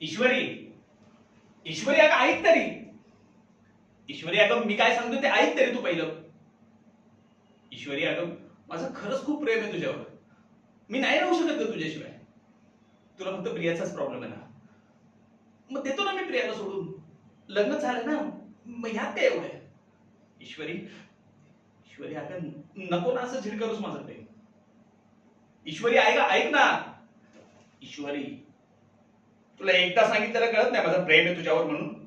ईश्वरी, ईश्वरी अगं ऐक तरी. ईश्वरी अगं मी काय सांगतो ते ऐक तरी तू पहिलं. ईश्वरी अगं माझं खरंच खूप प्रेम आहे तुझ्यावर. मी नाही राहू शकत ग तुझ्याशिवाय. तुला फक्त प्रियाचाच प्रॉब्लेम आहे ना. मग देतो ना मी प्रियाला सोडून. लग्न झालं ना, मग ह्यात काय एवढं आहे. ईश्वरी, ईश्वरी अगं नको ना असं झिडकारूस माझं प्रेम. ईश्वरी ऐक ना. ईश्वरी, तुला एकदा सांगितलेलं कळत नाही माझं प्रेम आहे तुझ्यावर म्हणून.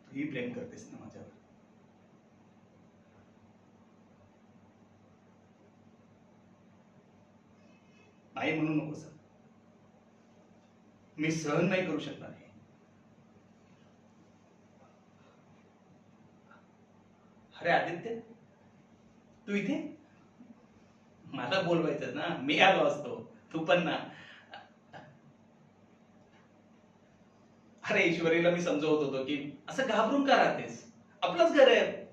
तूही प्रेम करतेस ना माझ्यावर. नाही म्हणू नकोस. मी सहन नाही करू शकणार हे. अरे आदित्य, तू इथे? मला बोलवायचं ना, मी आलो असतो. तू पण ना. अरे ईश्वरीला मी समजवत होतो की असं घाबरून का राहतेस, आपलंच घर आहे.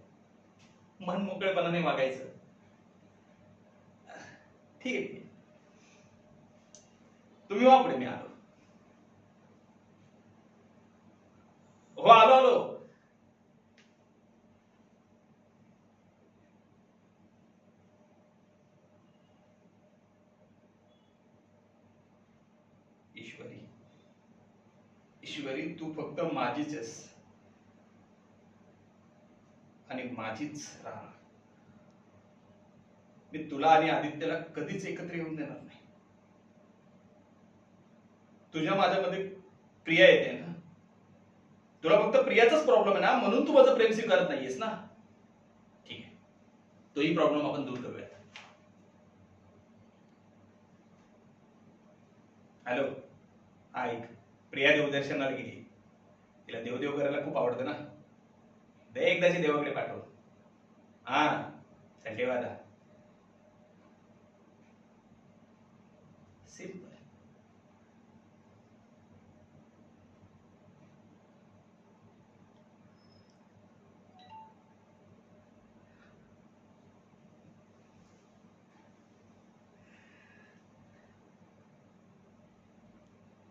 मन मोकळेपणाने वागायचं. ठीक आहे, ठीक आहे. तुम्ही वा पुढे, मी आलो. हो आलो आलो. ईश्वरी, ईश्वरी तू फक्त माझीच आहेस आणि माझीच राहा. मी तुला आणि आदित्यला कधीच एकत्र येऊन देणार नाही. तुझ्या माझ्यामध्ये प्रिया येते ना. तुला फक्त प्रियाचाच प्रॉब्लेम आहे ना, म्हणून तू माझं प्रेम स्वीकारत नाहीयेस ना. ठीक आहे, तोही प्रॉब्लेम आपण दूर करूयात. हॅलो, ऐक. प्रिया देवदर्शनाला गेली. तिला देवदेव करायला खूप आवडतं ना. दे एकदाची देवाकडे पाठव. हा, धन्यवाद. सिंपल.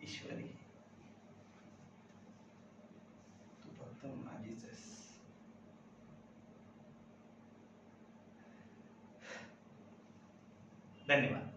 ईश्वरी, तू फक्त माझीच आहेस. धन्यवाद.